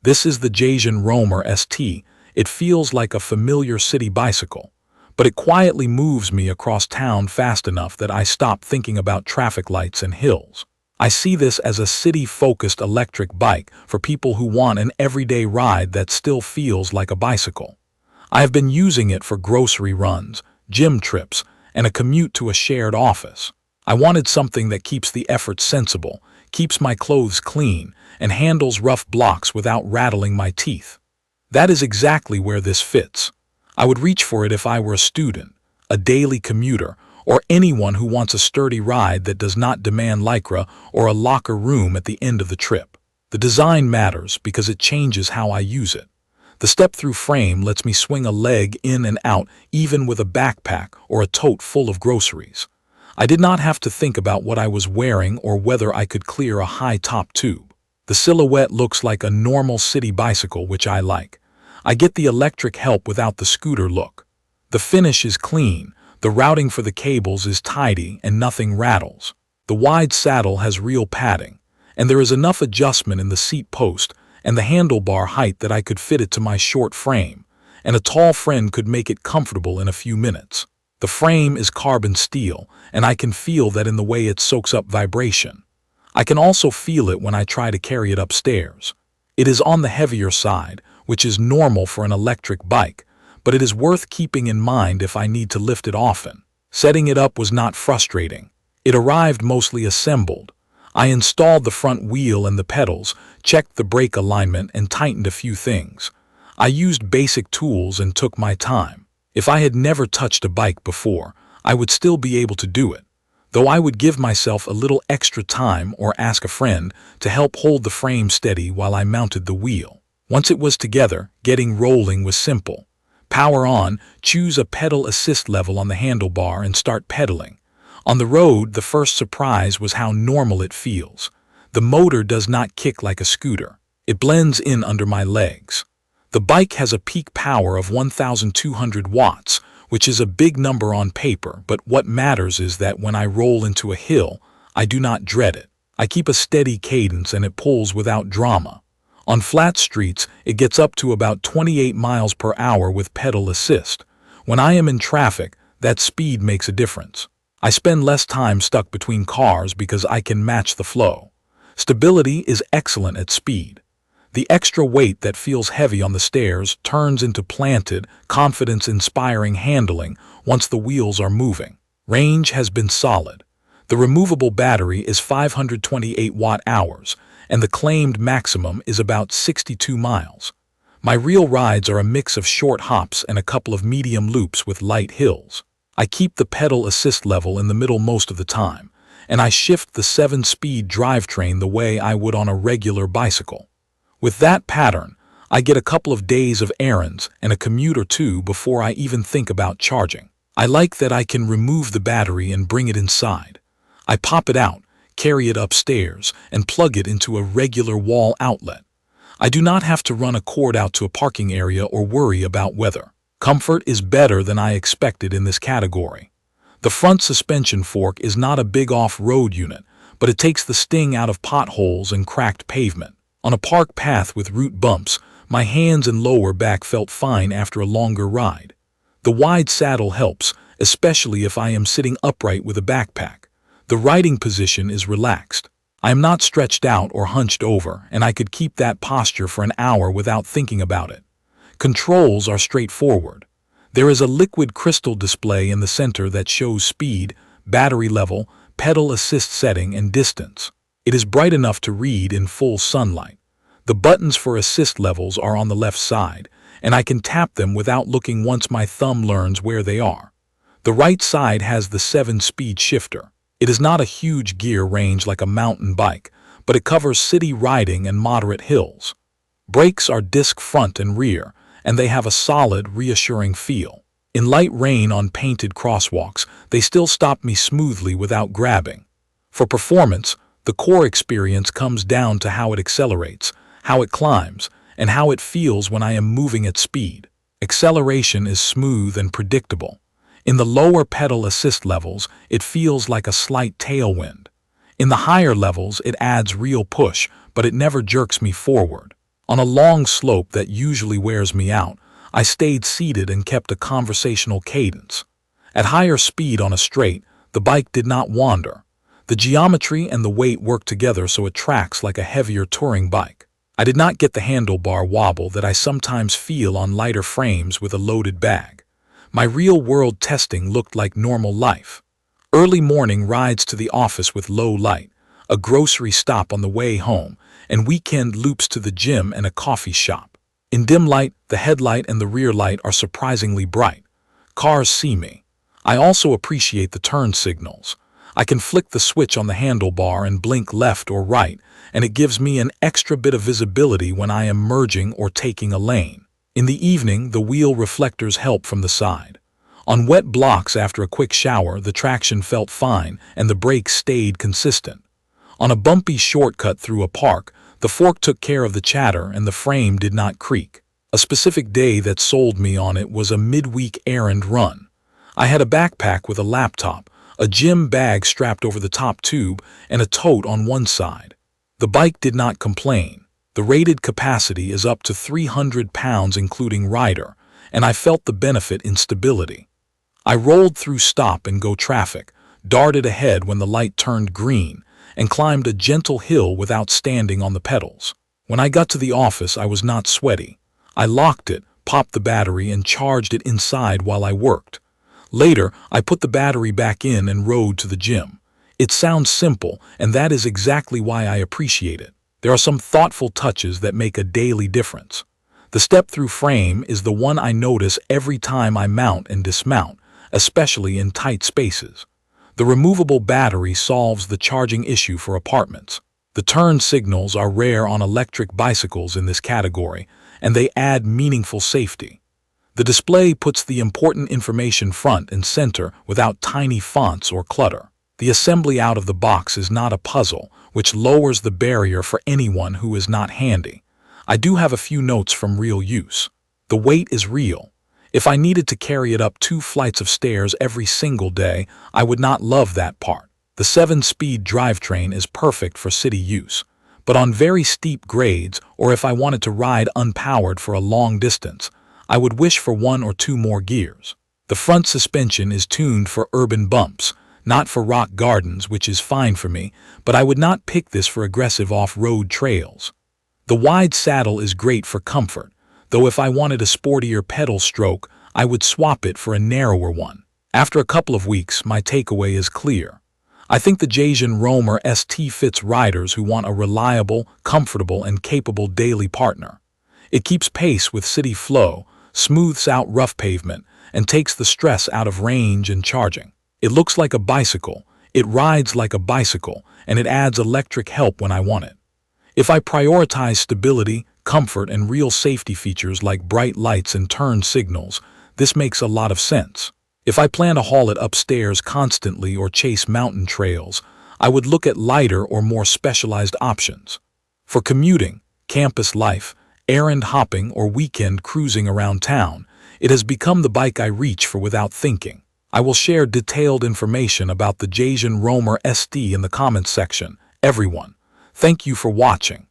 This is the Jasion Roamer ST. It feels like a familiar city bicycle, but it quietly moves me across town fast enough that I stop thinking about traffic lights and hills. I see this as a city-focused electric bike for people who want an everyday ride that still feels like a bicycle. I have been using it for grocery runs, gym trips, and a commute to a shared office. I wanted something that keeps the effort sensible, keeps my clothes clean, and handles rough blocks without rattling my teeth. That is exactly where this fits. I would reach for it if I were a student, a daily commuter, or anyone who wants a sturdy ride that does not demand lycra or a locker room at the end of the trip. The design matters because it changes how I use it. The step-through frame lets me swing a leg in and out even with a backpack or a tote full of groceries. I did not have to think about what I was wearing or whether I could clear a high-top tube. The silhouette looks like a normal city bicycle, which I like. I get the electric help without the scooter look. The finish is clean, the routing for the cables is tidy, and nothing rattles. The wide saddle has real padding, and there is enough adjustment in the seat post and the handlebar height that I could fit it to my short frame, and a tall friend could make it comfortable in a few minutes. The frame is carbon steel, and I can feel that in the way it soaks up vibration. I can also feel it when I try to carry it upstairs. It is on the heavier side, which is normal for an electric bike, but it is worth keeping in mind if I need to lift it often. Setting it up was not frustrating. It arrived mostly assembled. I installed the front wheel and the pedals, checked the brake alignment, and tightened a few things. I used basic tools and took my time. If I had never touched a bike before, I would still be able to do it, though I would give myself a little extra time or ask a friend to help hold the frame steady while I mounted the wheel. Once it was together, getting rolling was simple. Power on, choose a pedal assist level on the handlebar and start pedaling. On the road, the first surprise was how normal it feels. The motor does not kick like a scooter. It blends in under my legs. The bike has a peak power of 1,200 watts, which is a big number on paper, but what matters is that when I roll into a hill, I do not dread it. I keep a steady cadence and it pulls without drama. On flat streets, it gets up to about 28 miles per hour with pedal assist. When I am in traffic, that speed makes a difference. I spend less time stuck between cars because I can match the flow. Stability is excellent at speed. The extra weight that feels heavy on the stairs turns into planted, confidence-inspiring handling once the wheels are moving. Range has been solid. The removable battery is 528 watt-hours, and the claimed maximum is about 62 miles. My real rides are a mix of short hops and a couple of medium loops with light hills. I keep the pedal assist level in the middle most of the time, and I shift the 7-speed drivetrain the way I would on a regular bicycle. With that pattern, I get a couple of days of errands and a commute or two before I even think about charging. I like that I can remove the battery and bring it inside. I pop it out, carry it upstairs, and plug it into a regular wall outlet. I do not have to run a cord out to a parking area or worry about weather. Comfort is better than I expected in this category. The front suspension fork is not a big off-road unit, but it takes the sting out of potholes and cracked pavement. On a park path with root bumps, my hands and lower back felt fine after a longer ride. The wide saddle helps, especially if I am sitting upright with a backpack. The riding position is relaxed. I am not stretched out or hunched over, and I could keep that posture for an hour without thinking about it. Controls are straightforward. There is a liquid crystal display in the center that shows speed, battery level, pedal assist setting, and distance. It is bright enough to read in full sunlight. The buttons for assist levels are on the left side, and I can tap them without looking once my thumb learns where they are. The right side has the 7-speed shifter. It is not a huge gear range like a mountain bike, but it covers city riding and moderate hills. Brakes are disc front and rear, and they have a solid, reassuring feel. In light rain on painted crosswalks, they still stop me smoothly without grabbing. For performance, the core experience comes down to how it accelerates, how it climbs, and how it feels when I am moving at speed. Acceleration is smooth and predictable. In the lower pedal assist levels, it feels like a slight tailwind. In the higher levels, it adds real push, but it never jerks me forward. On a long slope that usually wears me out, I stayed seated and kept a conversational cadence. At higher speed on a straight, the bike did not wander. The geometry and the weight work together so it tracks like a heavier touring bike. I did not get the handlebar wobble that I sometimes feel on lighter frames with a loaded bag. My real-world testing looked like normal life. Early morning rides to the office with low light, a grocery stop on the way home, and weekend loops to the gym and a coffee shop. In dim light, the headlight and the rear light are surprisingly bright. Cars see me. I also appreciate the turn signals. I can flick the switch on the handlebar and blink left or right, and it gives me an extra bit of visibility when I am merging or taking a lane. In the evening, the wheel reflectors help from the side. On wet blocks after a quick shower, the traction felt fine and the brakes stayed consistent. On a bumpy shortcut through a park, the fork took care of the chatter and the frame did not creak. A specific day that sold me on it was a midweek errand run. I had a backpack with a laptop, a gym bag strapped over the top tube, and a tote on one side. The bike did not complain. The rated capacity is up to 300 pounds including rider, and I felt the benefit in stability. I rolled through stop-and-go traffic, darted ahead when the light turned green, and climbed a gentle hill without standing on the pedals. When I got to the office, I was not sweaty. I locked it, popped the battery, and charged it inside while I worked. Later, I put the battery back in and rode to the gym. It sounds simple, and that is exactly why I appreciate it. There are some thoughtful touches that make a daily difference. The step-through frame is the one I notice every time I mount and dismount, especially in tight spaces. The removable battery solves the charging issue for apartments. The turn signals are rare on electric bicycles in this category, and they add meaningful safety. The display puts the important information front and center without tiny fonts or clutter. The assembly out of the box is not a puzzle, which lowers the barrier for anyone who is not handy. I do have a few notes from real use. The weight is real. If I needed to carry it up 2 flights of stairs every single day, I would not love that part. The 7-speed drivetrain is perfect for city use, but on very steep grades or if I wanted to ride unpowered for a long distance, I would wish for 1 or 2 more gears. The front suspension is tuned for urban bumps, not for rock gardens, which is fine for me, but I would not pick this for aggressive off-road trails. The wide saddle is great for comfort, though if I wanted a sportier pedal stroke, I would swap it for a narrower one. After a couple of weeks, my takeaway is clear. I think the Jasion Roamer ST fits riders who want a reliable, comfortable, and capable daily partner. It keeps pace with city flow, smooths out rough pavement, and takes the stress out of range and charging. It looks like a bicycle, it rides like a bicycle, and it adds electric help when I want it. If I prioritize stability, comfort, and real safety features like bright lights and turn signals, this makes a lot of sense. If I plan to haul it upstairs constantly or chase mountain trails, I would look at lighter or more specialized options. For commuting, campus life, errand hopping, or weekend cruising around town, it has become the bike I reach for without thinking. I will share detailed information about the Jasion Roamer ST in the comments section. Everyone, thank you for watching.